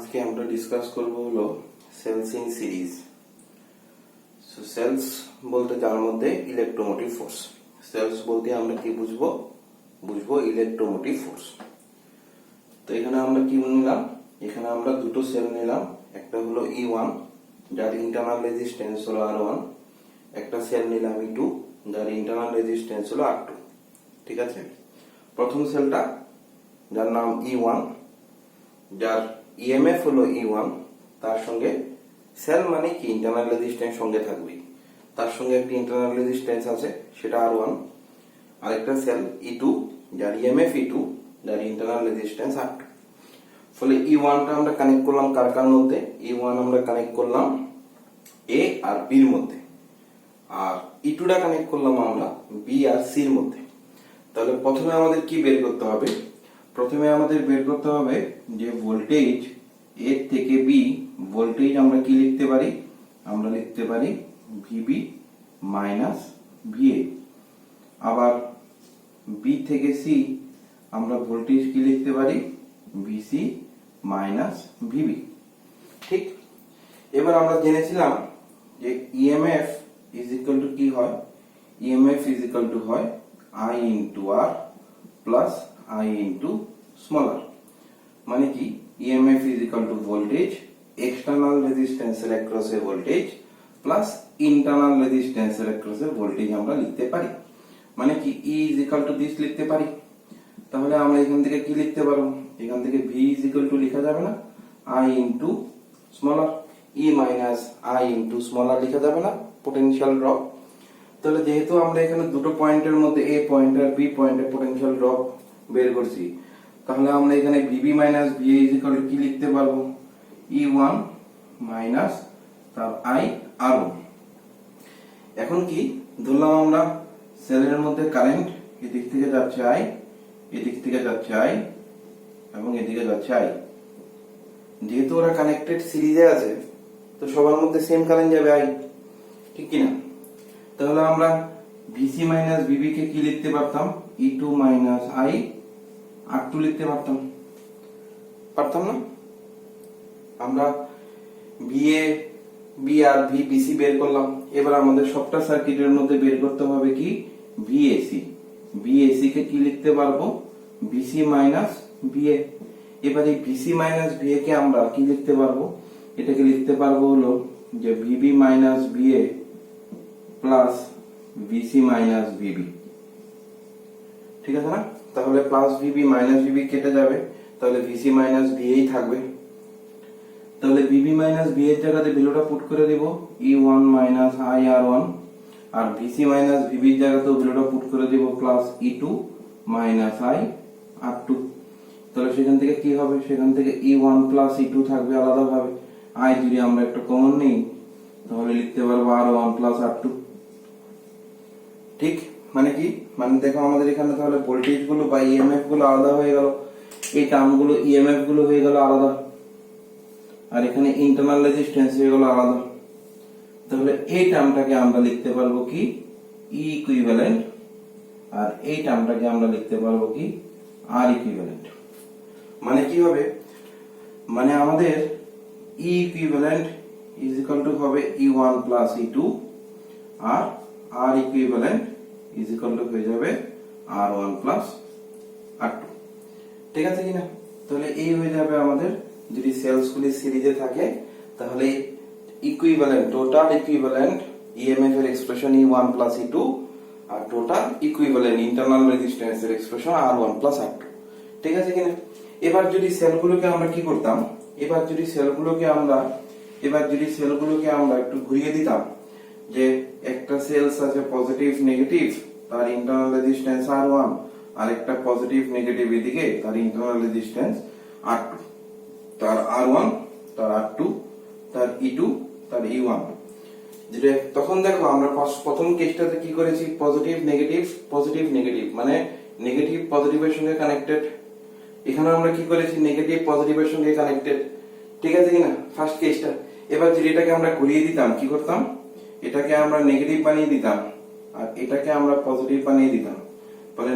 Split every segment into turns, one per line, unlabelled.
আজকে আমরা ডিসকাস করব হলো cells in series. So cells বলতে যার মধ্যে ইলেকট্রোমোটিভ ফোর্স, সেলস বলতে আমরা কি বুঝবো ইলেকট্রোমোটিভ ফোর্স। তো এখানে আমরা কি নিলাম, এখানে আমরা দুটো সেল নিলাম, একটা হলো E1 যার ইন্টারনাল রেজিস্ট্যান্স হলো R1, একটা সেল নিলাম E2 যার ইন্টারনাল রেজিস্ট্যান্স হলো R2। ঠিক আছে, প্রথম সেলটা যার নাম E1 যার ইএমএফ হলো E1, তার সঙ্গে সেল মানে কি ইন্টারনাল রেজিস্ট্যান্স সঙ্গে থাকবে, তার সঙ্গে একটা ইন্টারনাল রেজিস্ট্যান্স আছে সেটা R1, আরেকটা সেল E2 যার ইএমএফ E2 যার ইন্টারনাল রেজিস্ট্যান্স R2। ফলে E1 টা আমরা কানেক্ট করলাম কার মধ্যে, E1 আমরা কানেক্ট করলাম A আর B এর মধ্যে, আর E2 টা কানেক্ট করলাম আমরা B আর C এর মধ্যে। তাহলে প্রথমে আমাদের কি বের করতে হবে, প্রথমে আমাদের বের করতে হবে যে ভোল্টেজ A থেকে B, ভোল্টেজ আমরা কি লিখতে পারি, আমরা লিখতে পারি VB মাইনাস VA। আবার B থেকে C আমরা ভোল্টেজ কি লিখতে পারি, VC মাইনাস VB। ঠিক, এবার আমরা জেনেছিলাম যে EMF ইজ ইকুয়াল টু কি হয়, EMF ইজ ইকুয়াল টু হয় I into R plus I into small r। মানে কি EMF is equal to voltage, external resistance এর across এ voltage plus internal resistance এর across এ voltage আমরা লিখতে পারি। মানে কি E is equal to this লিখতে পারি। তাহলে আমরা এখান থেকে কি লিখতে পারবো, এখান থেকে V is equal to লেখা যাবে না I into small r, E minus I into small r লেখা যাবে না, potential drop। তাহলে যেহেতু আমরা এখানে দুটো পয়েন্টের মধ্যে A পয়েন্ট আর B পয়েন্টের potential drop বের করছি, তাহলে আমরা এখানে VB minus VA is equal to কি লিখতে পারবো, E1 মাইনাস তার I R1। এখন কি ধরলাম আমরা সেলের মধ্যে কারেন্ট এদিক থেকে যাচ্ছে I, এদিক থেকে যাচ্ছে I এবং এদিকে যাচ্ছে I। যেহেতু ওরা কানেক্টেড সিরিজে আছে তো সবার মধ্যে সেম কারেন্ট যাবে I, ঠিক কি না? তাহলে আমরা VC মাইনাস VB কে কি লিখতে পারতাম, E2 মাইনাস I R2 লিখতে পারতাম না? আমরা VA B আর VBC বের করলাম। এবার আমাদের সবটা সার্কিটের মধ্যে বের করতে হবে কি VAC, VAC কে কি লিখতে পারবো, VC মাইনাস VA। এবার এই VC মাইনাস VA কে আমরা কি লিখতে পারবো, এটাকে লিখতে পারবো হলো যে VB minus VA plus VC minus VB। ঠিক আছে না? তাহলে প্লাস VB মাইনাস VB কেটে যাবে, তাহলে VC মাইনাস VA থাকবে। তাহলে VB মাইনাস VA এর জায়গাতে ভ্যালুটা পুট করে দেব E1 মাইনাস I R1, আর VC মাইনাস VB এর জায়গাতেও ভ্যালুটা পুট করে দেব plus E2 minus I R2। তাহলে সেখান থেকে কি হবে, সেখান থেকে E1 প্লাস E2 থাকবে আলাদাভাবে, I যদি আমরা একটা কমন নিই তাহলে লিখতে পারবো R1 প্লাস R2। ঠিক, মানে কি, মানে দেখো আমাদের এখানে তাহলে ভোল্টেজ গুলো বা ইএমএফ গুলো আলাদা হয়ে গেল, এই টার্ম গুলো ইএমএফ গুলো হয়ে গেল আলাদা, আর এখানে ইন্টারনাল রেজিস্ট্যান্স হয়ে গেল আলাদা। তাহলে এই টার্মটাকে আমরা লিখতে পারবো কি ই ইকুইভ্যালেন্ট, আর এই টার্মটাকে আমরা লিখতে পারবো কি আর ইকুইভ্যালেন্ট। মানে কি হবে, মানে আমাদের E equivalent is equal to হবে E1 প্লাস E2, আর R equivalent is equal to হয়ে যাবে R1 প্লাস R2। ঠিক আছে কিনা? তাহলে এই হয়ে যাবে আমাদের, যদি সেলস গুলি সিরিজে থাকে তাহলে ইকুইভ্যালেন্ট, টোটাল ইকুইভ্যালেন্ট ইএমএফ এর এক্সপ্রেশন E1 প্লাস E2, আর টোটাল ইকুইভ্যালেন্ট ইন্টারনাল রেজিস্ট্যান্স এর এক্সপ্রেশন R1 প্লাস R2। ঠিক আছে কিনা? এবার যদি সেলগুলোকে আমরা কি করতাম, এবার যদি সেলগুলোকে আমরা একটু ঘুরিয়ে দিতাম, যে একটা সেলস আছে পজিটিভ নেগেটিভ, তার ইন্টারনাল রেজিস্ট্যান্স R1, আর একটা পজিটিভ নেগেটিভ এদিকে তার ইন্টারনাল রেজিস্ট্যান্স R2, তার R1 তার R2 তার E2 তার E1। যেটা তখন দেখো আমরা প্রথম কেসটাতে কি করেছি, পজিটিভ নেগেটিভ মানে নেগেটিভ পজিটিভের সঙ্গে কানেক্টেড, এখানে আমরা কি করেছি নেগেটিভ পজিটিভের সঙ্গে কানেক্টেড। ঠিক আছে কিনা ফার্স্ট কেসটা? এবার যদি এটাকে আমরা ঘুরিয়ে দিতাম, কি করতাম, এটাকে আমরা নেগেটিভ বানিয়ে দিতাম আর এটাকে আমরা পজিটিভ বানিয়ে দিতাম, তাহলে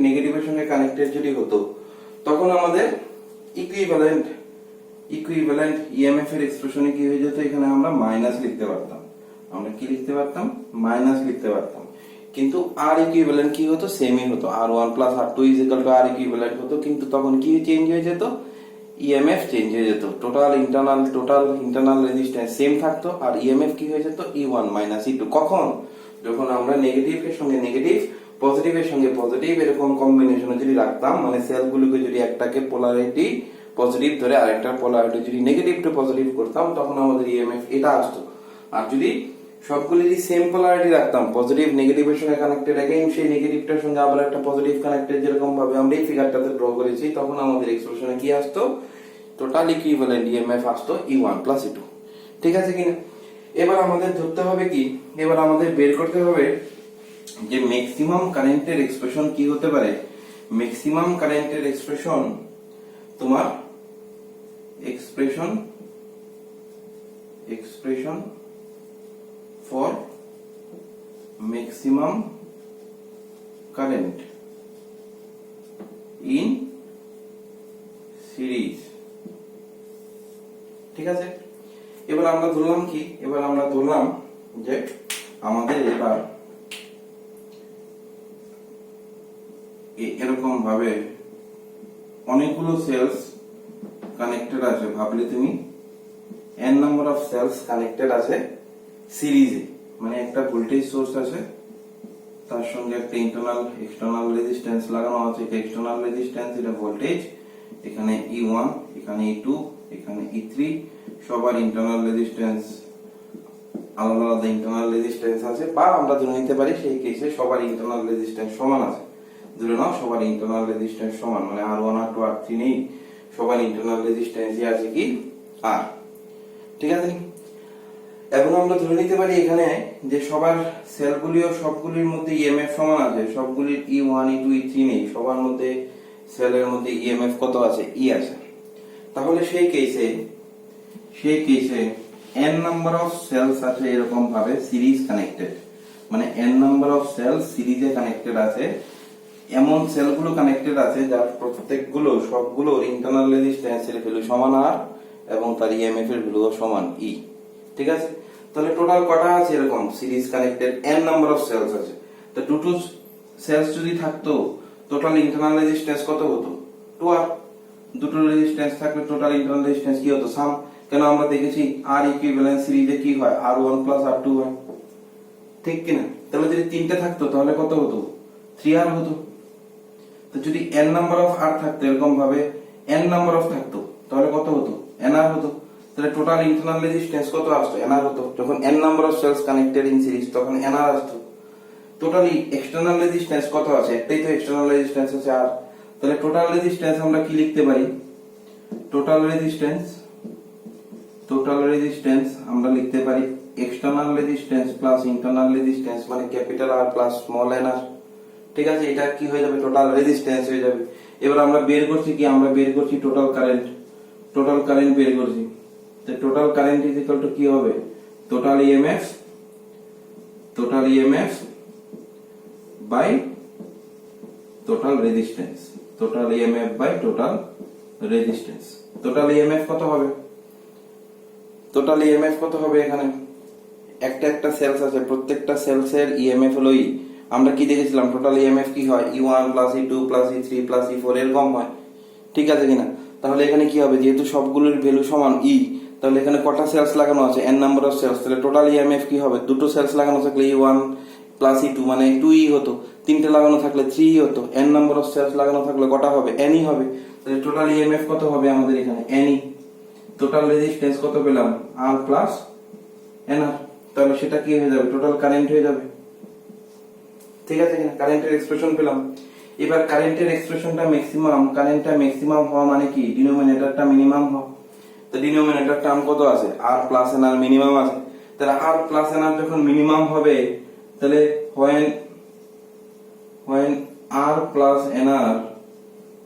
নেগেটিভের সঙ্গে কানেক্টেড যদি হতো তখন আমাদের ইকুইভ্যালেন্ট ইকুইভ্যালেন্ট ইএমএফ এর এক্সপ্রেশনে কি হয়ে যেত, এখানে আমরা মাইনাস লিখতে পারতাম, আমরা কি লিখতে পারতাম, মাইনাস লিখতে পারতাম। কিন্তু আর ইকুইভ্যালেন্ট কি হতো, সেমই হতো, R1 plus R2 is equal to R equivalent হতো, কিন্তু তখন কি চেঞ্জ হয়ে যেত, ইএমএফ চেঞ্জ হয়ে যেত, টোটাল ইন্টারনাল রেজিস্ট্যান্স সেম থাকতো, আর ইএমএফ কি হয়ে যেত, E1 মাইনাস E2। কখন, যখন আমরা নেগেটিভ এর সঙ্গে নেগেটিভ, পজিটিভ এর সঙ্গে পজিটিভ এরকম কম্বিনেশনে যদি রাখতাম, মানে সেলগুলোকে যদি একটাকে পোলারিটি পজিটিভ ধরে আরেকটার পোলারিটি যদি নেগেটিভ টু পজিটিভ করতাম, তখন আমাদের ইএমএফ এটা আসতো। আর যদি সবগুলি যদি সেম পোলারিটি রাখতাম, পজিটিভ নেগেটিভের সঙ্গে কানেক্টেড, अगेन সেই নেগেটিভটার সঙ্গে আবার একটা পজিটিভ কানেক্টেড, যেরকম ভাবে আমরা এই ফিগারটাতে ড্র করেছি, তখন আমাদের এক্সপ্রেশনে কি আসতো, টোটাল ইকুইভ্যালেন্ট ইএমএফ আসতো E1 প্লাস E2। ঠিক আছে কিনা? এবার আমাদের ধরতে হবে কি, এবার আমাদের বের করতে হবে যে ম্যাক্সিমাম কারেন্টের এক্সপ্রেশন কি হতে পারে। ম্যাক্সিমাম কারেন্টের এক্সপ্রেশন তোমার expression for maximum current in series। ঠিক আছে, এবার আমরা ধরলাম কি, এবার আমরা ধরলাম যে আমাদের এবার এরকম ভাবে অনেকগুলো সেলস কানেক্টেড আছে, ভাবলে তুমি n number of cells connected আছে সিরিজে, মানে একটা ভোল্টেজ সোর্স আছে, তার সঙ্গে একটা ইন্টারনাল এক্সটার্নাল রেজিস্ট্যান্স লাগানো আছে, এটা এক্সটার্নাল রেজিস্ট্যান্স, এটা ভোল্টেজ, এখানে E1, এখানে E2, এখানে E3, সবার ইন্টারনাল রেজিস্ট্যান্স আলাদা আলাদা ইন্টারনাল রেজিস্ট্যান্স আছে, বা আমরা ধরে নিতে পারি সেই কেসে সবার ইন্টারনাল রেজিস্ট্যান্স সমান আছে। ধরে নাও সবার ইন্টারনাল রেজিস্ট্যান্স সমান, মানে R1 R2 R3 নেই, সবার ইন্টারনাল রেজিস্ট্যান্সই আছে কি R। ঠিক আছে, এখন আমরা ধরে নিতে পারি এখানে যে সবার সেলগুলিও সবগুলির মধ্যে ইএমএফ সমান আছে, সবগুলির E1 E2 E3 নেই, সবার মধ্যে সেলের মধ্যে ইএমএফ কত আছে, E আছে। তাহলে সেই কেসে n নাম্বার অফ সেলস আছে এরকম ভাবে সিরিজ কানেক্টেড, মানে n নাম্বার অফ সেলস সিরিজে কানেক্টেড আছে, এমন সেলগুলো কানেক্টেড আছে যার প্রত্যেকগুলো সবগুলোর ইন্টারনাল রেজিস্ট্যান্সের ভ্যালু সমান R এবং তার ইএমএফ এর ভ্যালু সমান E। ঠিক আছে, তাহলে টোটাল কটা আছে এরকম series connected, n number of cells আছে। তো দুটো সেলস যদি থাকতো, টোটাল ইন্টারনাল রেজিস্ট্যান্স কত হতো, 2R। দুটো রেজিস্ট্যান্স থাকলে টোটাল ইন্টারনাল রেজিস্ট্যান্স কি হতো, সাম। কেন আমরা দেখেছি R ইকুইভ্যালেন্ট সিরিজে কি হয়, R1 প্লাস R2 হয়, ঠিক কিনা? তাহলে যদি তিনটে থাকতো তাহলে কত হতো, 3R হতো। তো যদি n নাম্বার অফ R থাকতো, এরকম ভাবে n নাম্বার অফ থাকতো, তাহলে কত হতো, nR হতো। তাহলে টোটাল ইন্টারনাল রেজিস্ট্যান্স কত আসতো, nR হতো। যখন n number of cells connected in series, তখন nR আসতো। টোটালি এক্সটার্নাল রেজিস্ট্যান্স কত আছে, একটাই তো এক্সটার্নাল রেজিস্ট্যান্স আছে R। তাহলে টোটাল রেজিস্ট্যান্স আমরা কি লিখতে পারি, টোটাল রেজিস্ট্যান্স আমরা লিখতে পারি external resistance plus internal resistance, মানে capital R plus small nR। ঠিক আছে, এটা কি হয়ে যাবে, টোটাল রেজিস্ট্যান্স হয়ে যাবে। এবার আমরা বের করছি কি, আমরা বের করছি টোটাল কারেন্ট বের করছি। তো total current is equal to কি হবে, total EMF by total resistance, total EMF by total resistance. Total EMF কত হবে, এখানে একটা সেলস আছে, প্রত্যেকটা সেলসের ইএমএফ হলো E। আমরা কি দেখেছিলাম, টোটাল ইএমএফ কি হয়, E1 plus E2 plus E3 plus E4 এরকম হয়। ঠিক আছে কিনা? তাহলে এখানে কি হবে, যেহেতু সবগুলোর ভ্যালু সমান E, তাহলে এখানে কটা সেলস লাগানো আছে, n নাম্বার অফ সেলস, তাহলে টোটাল ইএমএফ কি হবে, দুটো সেলস লাগানো থাকলে E1 প্লাস E2 মানে 2E হতো, তিনটে লাগানো থাকলে 3E হতো, n নাম্বার অফ সেলস লাগানো থাকলে কটা হবে, nE হবে। তাহলে টোটাল ইএমএফ কত হবে আমাদের এখানে, nE। টোটাল রেজিস্ট্যান্স কত পেলাম, R প্লাস nR। তাহলে সেটা কি হয়ে যাবে, টোটাল কারেন্ট হয়ে যাবে। ঠিক আছে কিনা, কারেন্টের এক্সপ্রেশন পেলাম। এবার কারেন্টের এক্সপ্রেশনটা ম্যাক্সিমাম, কারেন্টটা ম্যাক্সিমাম হওয়া মানে কি, ডিনোমিনেটরটা মিনিমাম হওয়া। তো ডিনোমিনেটর টার্ম কত আছে, R প্লাস nR মিনিমাম আছে। তাহলে R প্লাস nR যখন মিনিমাম হবে, তাহলে when R plus nR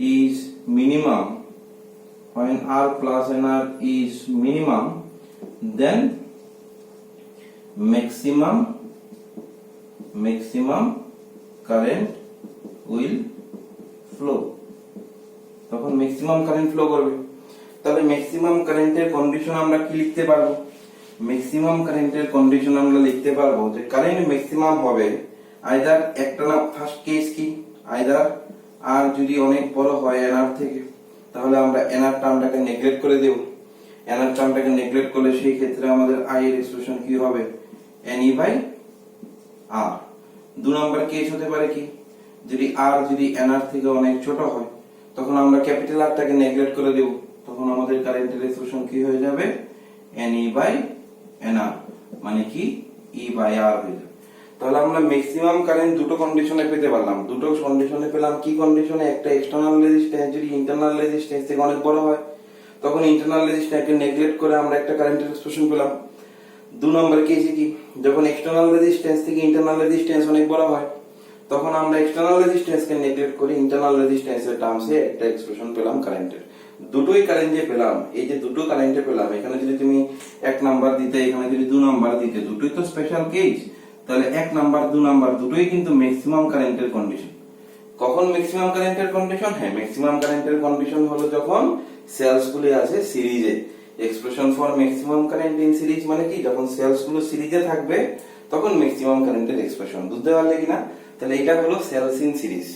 is minimum, then maximum current will flow, তখন ম্যাক্সিমাম কারেন্ট ফ্লো করবে। তাহলে ম্যাক্সিমাম কারেন্টের কন্ডিশন আমরা কি লিখতে পারবো? ম্যাক্সিমাম কারেন্টের কন্ডিশন আমরা লিখতে পারবো যে কারেন্ট ম্যাক্সিমাম হবে আইদার একটা না, ফার্স্ট কেস কি, আইদার আর যদি অনেক বড় হয় এনআর থেকে, তাহলে আমরা এনআর টার্মটাকে নেগলেক্ট করে দেব। এনআর টার্মটাকে নেগলেক্ট করলে সেই ক্ষেত্রে আমাদের আই এর এক্সপ্রেশন কি হবে? এনই বাই আর। 2 নম্বর কেস হতে পারে কি, যদি আর যদি এনআর থেকে অনেক ছোট হয়, তখন আমরা ক্যাপিটাল আরটাকে নেগলেক্ট করে দেব, তখন আমাদের কারেন্টের এক্সপ্রেশন কি হয়ে যাবে? এনই বাই এনআর, মানে কি ই বাই আর হয়ে যাবে। তাহলে আমরা ম্যাক্সিমাম কারেন্ট দুটো কন্ডিশনে পেতে পারলাম। দুটো কন্ডিশনে পেলাম। কি কন্ডিশনে? একটা এক্সটার্নাল রেজিস্ট্যান্স যদি ইন্টারনাল রেজিস্ট্যান্স থেকে অনেক বড় হয়, তখন ইন্টারনাল রেজিস্ট্যান্সকে নেগলেক্ট করে আমরা একটা কারেন্টের এক্সপ্রেশন পেলাম। 2 নম্বর কেসে কি, যখন এক্সটার্নাল রেজিস্ট্যান্স থেকে ইন্টারনাল রেজিস্ট্যান্স অনেক বড় হয়, তখন আমরা এক্সটার্নাল রেজিস্ট্যান্সকে নেগলেক্ট করে ইন্টারনাল রেজিস্ট্যান্সের টার্মসে একটা এক্সপ্রেশন পেলাম কারেন্টের। দুটোই কারেন্ট যে পেলাম, এই যে দুটো কারেন্টে পেলাম, এখানে যদি তুমি 1 নাম্বার দিতে, এখানে যদি 2 নাম্বার দিতে, দুটোই তো স্পেশাল কেস। তাহলে 1 নাম্বার 2 নাম্বার দুটোই কিন্তু ম্যাক্সিমাম কারেন্টের কন্ডিশন। কখন ম্যাক্সিমাম কারেন্টের কন্ডিশন? হ্যাঁ, ম্যাক্সিমাম কারেন্টের কন্ডিশন হলো যখন সেলস গুলি আছে সিরিজে। Expression for maximum current in series মানে কি, যখন সেলস গুলো সিরিজে থাকবে তখন ম্যাক্সিমাম কারেন্টের এক্সপ্রেশন। বুঝতে পারলে কিনা? তাহলে এটা হলো সেলস ইন সিরিজ।